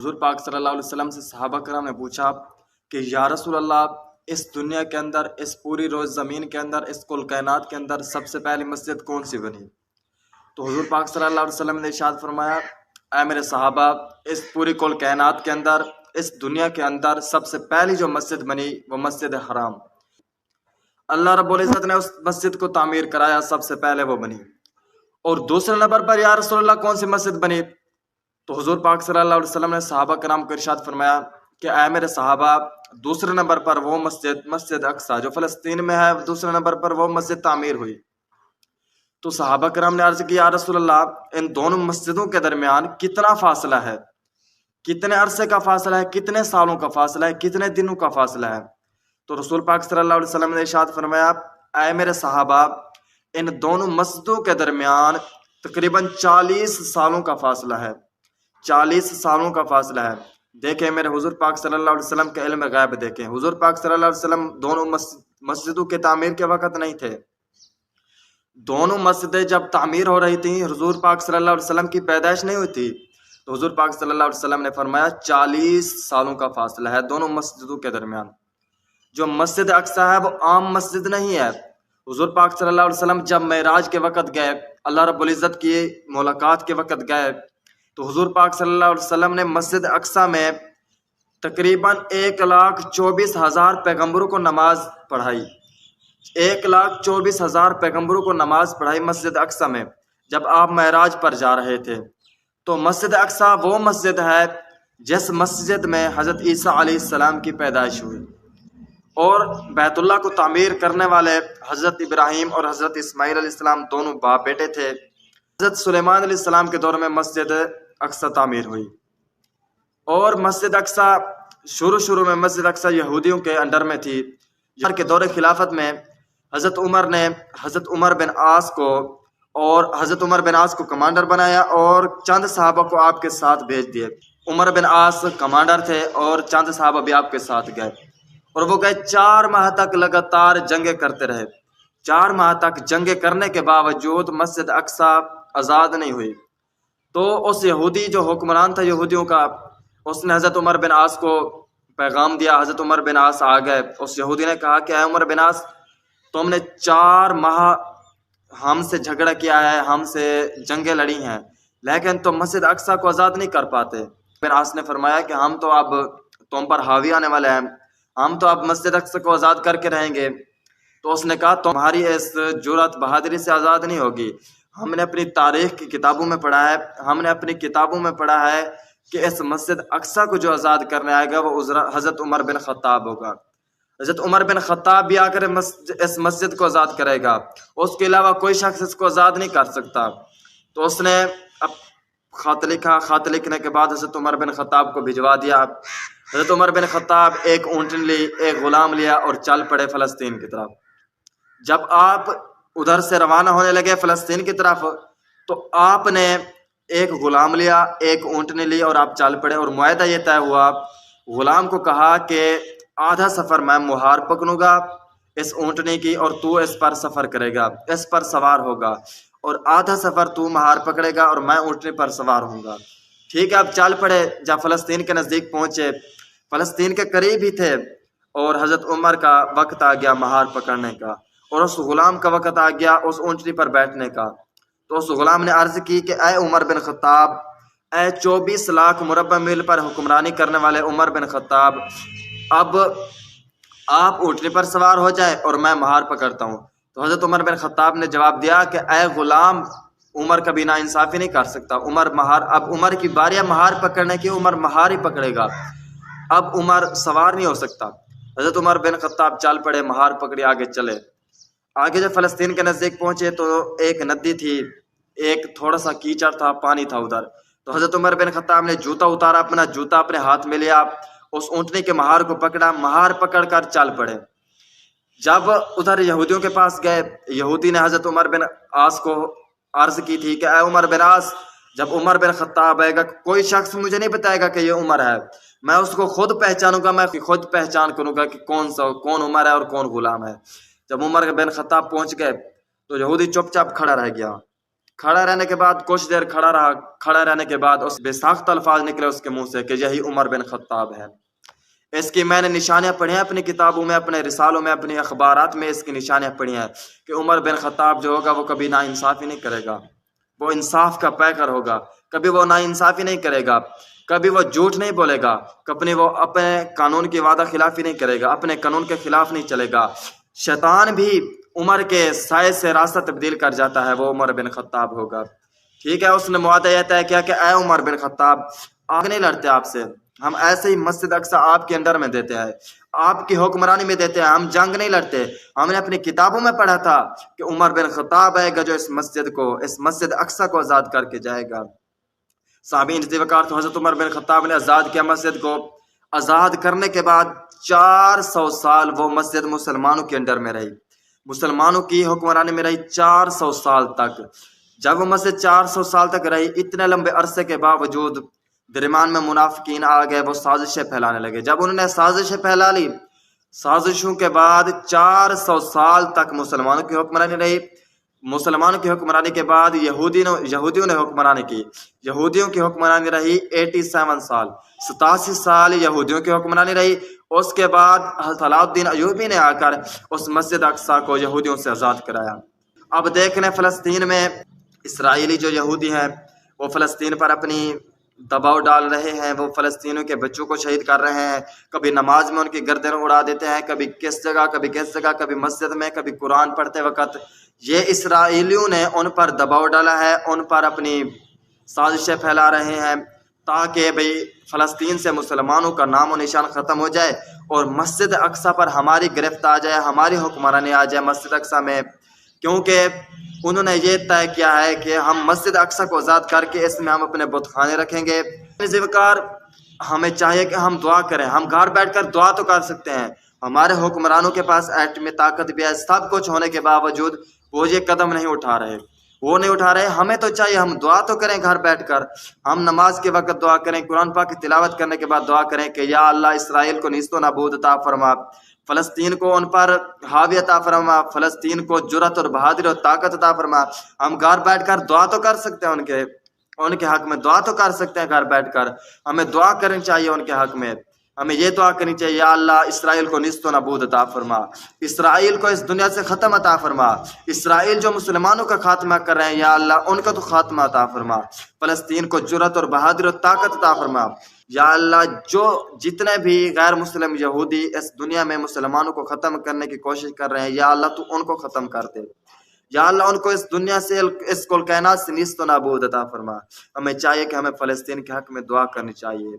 حضور پاک صلی اللہ علیہ وسلم سے صحابہ کرام نے پوچھا کہ یا رسول اللہ، اس دنیا کے اندر، اس پوری روز زمین کے اندر، اس کل کائنات کے اندر سب سے پہلی مسجد کون سی بنی؟ تو حضور پاک صلی اللہ علیہ وسلم نے ارشاد فرمایا، اے میرے صحابہ، اس پوری کل کائنات کے اندر، اس دنیا کے اندر سب سے پہلی جو مسجد بنی وہ مسجد حرام۔ اللہ رب العزت نے اس مسجد کو تعمیر کرایا، سب سے پہلے وہ بنی۔ اور دوسرے نمبر پر یا رسول اللہ کون سی مسجد بنی؟ تو حضور پاک صلی اللہ علیہ وسلم نے صحابہ کرام کو ارشاد فرمایا کہ اے میرے صحابہ، دوسرے نمبر پر وہ مسجد اقصیٰ جو فلسطین میں ہے، دوسرے نمبر پر وہ مسجد تعمیر ہوئی۔ تو صحابہ کرام نے عرض کی، یا رسول اللہ، ان دونوں مسجدوں کے درمیان کتنا فاصلہ ہے؟ کتنے عرصے کا فاصلہ ہے؟ کتنے سالوں کا فاصلہ ہے؟ کتنے دنوں کا فاصلہ ہے؟ تو رسول پاک صلی اللہ علیہ وسلم نے ارشاد فرمایا، اے میرے صحابہ، ان دونوں مسجدوں کے درمیان تقریباً 40 سالوں کا فاصلہ ہے۔ 40 سالوں کا فاصلہ ہے۔ دیکھیں میرے حضور پاک صلی اللہ علیہ وسلم کے علم غیب دیکھیں۔ حضور پاک صلی اللہ علیہ وسلم دونوں مسجدوں کے تعمیر کے وقت نہیں تھے۔ دونوں مسجدیں جب تعمیر ہو رہی تھیں، حضور پاک صلی اللہ علیہ وسلم کی پیدائش نہیں ہوئی تھی، تو حضور پاک صلی اللہ علیہ وسلم نے فرمایا 40 سالوں کا فاصلہ ہے دونوں مسجدوں کے درمیان۔ جو مسجد اقصیٰ ہے وہ عام مسجد نہیں ہے۔ حضور پاک صلی اللہ علیہ وسلم جب معراج کے وقت گئے، اللہ رب العزت کی ملاقات کے وقت گئے، تو حضور پاک صلی اللہ علیہ وسلم نے مسجد اقصیٰ میں تقریباً 1,24,000 پیغمبروں کو نماز پڑھائی۔ 1,24,000 پیغمبروں کو نماز پڑھائی مسجد اقصیٰ میں، جب آپ معراج پر جا رہے تھے۔ تو مسجد اقصیٰ وہ مسجد ہے جس مسجد میں حضرت عیسیٰ علیہ السلام کی پیدائش ہوئی، اور بیت اللہ کو تعمیر کرنے والے حضرت ابراہیم اور حضرت اسماعیل علیہ السلام دونوں باپ بیٹے تھے۔ حضرت سلیمان علیہ السلام کے دور میں مسجد اقصیٰ تعمیر ہوئی۔ اور مسجد اقصیٰ شروع میں مسجد اقصیٰ یہودیوں کے انڈر میں تھی۔ عمر کے دور خلافت میں حضرت عمر نے حضرت عمر بن عاص کو کمانڈر بنایا اور چند صحابہ کو آپ کے ساتھ بھیج دیے۔ عمر بن عاص کمانڈر تھے اور چند صحابہ بھی آپ کے ساتھ گئے، اور وہ گئے 4 ماہ تک لگاتار جنگیں کرتے رہے۔ 4 ماہ تک جنگیں کرنے کے باوجود مسجد اقصیٰ آزاد نہیں ہوئی۔ تو اس یہودی جو حکمران تھا یہودیوں کا، اس نے حضرت عمر بن عاص کو پیغام دیا۔ حضرت عمر بن عاص آ گئے۔ اس یہودی نے کہا کہ اے عمر بن عاص، تم نے 4 ماہ ہم سے جھگڑا کیا ہے، ہم سے جنگیں لڑی ہیں، لیکن تم مسجد اقصیٰ کو آزاد نہیں کر پاتے۔ بن عاص نے فرمایا کہ ہم تو اب تم پر حاوی آنے والے ہیں، ہم تو اب مسجد اقصیٰ کو آزاد کر کے رہیں گے۔ تو اس نے کہا تمہاری اس جرأت بہادری سے آزاد نہیں ہوگی۔ ہم نے اپنی تاریخ کی کتابوں میں پڑھا ہے، ہم نے اپنی کتابوں میں پڑھا ہے کہ اس مسجد اقصیٰ کو جو آزاد کرنے آئے گا وہ حضرت عمر بن خطاب ہوگا۔ حضرت عمر بن خطاب بھی آ کر اس مسجد کو آزاد کرے گا، اس کے علاوہ کوئی شخص اس کو آزاد نہیں کر سکتا۔ تو اس نے اب خط لکھا، خط لکھنے کے بعد حضرت عمر بن خطاب کو بھجوا دیا۔ حضرت عمر بن خطاب ایک اونٹنی لی، ایک غلام لیا اور چل پڑے فلسطین کی طرف۔ جب آپ ادھر سے روانہ ہونے لگے فلسطین کی طرف، تو آپ نے ایک غلام لیا، ایک اونٹنی لی اور آپ چل پڑے، اور معاہدہ یہ طے ہوا، غلام کو کہا کہ آدھا سفر میں مہار پکڑوں گا اس اونٹنی کی اور تو اس پر سفر کرے گا، اس پر سوار ہوگا، اور آدھا سفر تو مہار پکڑے گا اور میں اونٹنی پر سوار ہوں گا۔ ٹھیک ہے، اب چل پڑے۔ جب فلسطین کے نزدیک پہنچے، فلسطین کے قریب ہی تھے، اور حضرت عمر کا وقت آ گیا مہار پکڑنے کا، اور اس غلام کا وقت آ گیا اس اونٹنی پر بیٹھنے کا۔ تو اس غلام نے عرض کی کہ اے عمر بن خطاب، اے 24 لاکھ مربع میل پر حکمرانی کرنے والے عمر بن خطاب، اب آپ اونٹنی پر سوار ہو جائیں اور میں مہار پکڑتا ہوں۔ تو حضرت عمر بن خطاب نے جواب دیا کہ اے غلام، عمر کبھی نا انصافی نہیں کر سکتا۔ اب عمر کی باری ہے مہار پکڑنے کی، عمر مہار ہی پکڑے گا، اب عمر سوار نہیں ہو سکتا۔ حضرت عمر بن خطاب چل پڑے، مہار پکڑی، آگے چلے۔ آگے جب فلسطین کے نزدیک پہنچے تو ایک ندی تھی، ایک تھوڑا سا کیچڑ تھا، پانی تھا ادھر۔ تو حضرت عمر بن خطاب نے جوتا اتارا، اپنا جوتا اپنے ہاتھ میں لیا، اس اونٹنی کے مہار کو پکڑا، مہار پکڑ کر چل پڑے۔ جب ادھر یہودیوں کے پاس گئے، یہودی نے حضرت عمر بن عاص کو عرض کی تھی کہ اے عمر بن عاص، جب عمر بن خطاب آئے گا، کوئی شخص مجھے نہیں بتائے گا کہ یہ عمر ہے، میں اس کو خود پہچانوں گا، میں خود پہچان کروں گا کہ کون عمر ہے اور کون غلام ہے۔ جب عمر بن خطاب پہنچ گئے تو یہودی چپ چاپ کھڑا رہ گیا، کھڑا رہنے کے بعد کچھ دیر کھڑا رہا. کھڑا رہنے کے بعد اس بے ساختہ الفاظ نکلے اس کے منہ سے کہ یہی عمر بن خطاب ہے. اس کی میں نے نشانیاں پڑھی ہیں اپنی کتابوں میں، اپنے رسالوں میں، اپنی اخبارات میں اس کی نشانیاں پڑھی ہیں کہ عمر بن خطاب جو ہوگا وہ کبھی ناانصافی نہیں کرے گا، وہ انصاف کا پیکر ہوگا، کبھی وہ ناانصافی نہیں کرے گا، کبھی وہ جھوٹ نہیں بولے گا، کبھی وہ اپنے قانون کی وعدہ خلافی نہیں کرے گا، اپنے قانون کے خلاف نہیں چلے گا. شیطان بھی عمر کے سائے سے راستہ تبدیل کر جاتا ہے، وہ عمر بن خطاب ہوگا. ٹھیک ہے، اس نے معاہدہ یہ طے کیا کہ اے عمر بن خطاب، آگ نہیں لڑتے آپ سے، ہم ایسے ہی مسجد اقصی آپ کے اندر میں دیتے ہیں، آپ کی حکمرانی میں دیتے ہیں، ہم جنگ نہیں لڑتے. ہم نے اپنی کتابوں میں پڑھا تھا کہ عمر بن خطاب آئے گا جو اس مسجد اقصی کو آزاد کر کے جائے گا. صحابین جدی وقار تو حضرت عمر بن خطاب نے آزاد کیا مسجد کو. آزاد کرنے کے بعد 400 سال وہ مسجد مسلمانوں کے انڈر میں رہی، مسلمانوں کی حکمرانی میں رہی 400 سال تک. جب وہ مسجد 400 سال تک رہی، اتنے لمبے عرصے کے باوجود درمیان میں منافقین آ گئے، وہ سازشیں پھیلانے لگے. جب انہوں نے سازشیں پھیلا لی، سازشوں کے بعد 400 سال تک مسلمانوں کی حکمرانی رہی. مسلمانوں کی حکمرانی کے بعد یہودیوں نے حکمرانی کی. یہودیوں کی حکمرانی رہی 87 سال، 87 سال یہودیوں کی حکمرانی رہی. اس کے بعد صلاح الدین ایوبی نے آ کر اس مسجد اقصی کو یہودیوں سے آزاد کرایا. اب دیکھنے فلسطین میں اسرائیلی جو یہودی ہیں وہ فلسطین پر اپنی دباؤ ڈال رہے ہیں، وہ فلسطینیوں کے بچوں کو شہید کر رہے ہیں، کبھی نماز میں ان کی گردن اڑا دیتے ہیں، کبھی کس جگہ کبھی مسجد میں، کبھی قرآن پڑھتے وقت. یہ اسرائیلیوں نے ان پر دباؤ ڈالا ہے، ان پر اپنی سازشیں پھیلا رہے ہیں تاکہ بھئی فلسطین سے مسلمانوں کا نام و نشان ختم ہو جائے اور مسجد اقصی پر ہماری گرفت آ جائے، ہماری حکمرانی آ جائے مسجد اقصی میں. کیونکہ انہوں نے یہ طے کیا ہے کہ ہم مسجد اقصی کو آزاد کر کے اس میں ہم اپنے بت خانے رکھیں گے. ذوالفقار ہمیں چاہیے کہ ہم دعا کریں. ہم گھر بیٹھ کر دعا تو کر سکتے ہیں، ہمارے حکمرانوں کے پاس ایٹمی طاقت بھی ہے، سب کچھ ہونے کے باوجود وہ یہ قدم نہیں اٹھا رہے. ہمیں تو چاہیے ہم دعا تو کریں گھر بیٹھ کر. ہم نماز کے وقت دعا کریں، قرآن پاک کی تلاوت کرنے کے بعد دعا کریں کہ یا اللہ اسرائیل کو نیست و نابود عطا فرما، فلسطین کو ان پر حاوی عطا فرما، فلسطین کو جرأت اور بہادری اور طاقت عطا فرما. ہم گھر بیٹھ کر دعا تو کر سکتے ہیں، ان کے حق میں دعا تو کر سکتے ہیں گھر بیٹھ کر. ہمیں دعا کرنی چاہیے ان کے حق میں. ہمیں یہ دعا کرنی چاہیے یا اللہ اسرائیل کو نیست و نابود عطا فرما، اسرائیل کو اس دنیا سے ختم عطا فرما. اسرائیل جو مسلمانوں کا خاتمہ کر رہے ہیں یا اللہ ان کا تو خاتمہ عطا فرما. فلسطین کو جرأت اور بہادری اور طاقت عطا فرما. یا اللہ جو جتنے بھی غیر مسلم یہودی اس دنیا میں مسلمانوں کو ختم کرنے کی کوشش کر رہے ہیں یا اللہ تو ان کو ختم کر دے. یا اللہ ان کو اس دنیا سے، اس کل کائنات سے نیست و نابود عطا فرما. ہمیں چاہیے کہ ہمیں فلسطین کے حق میں دعا کرنی چاہیے.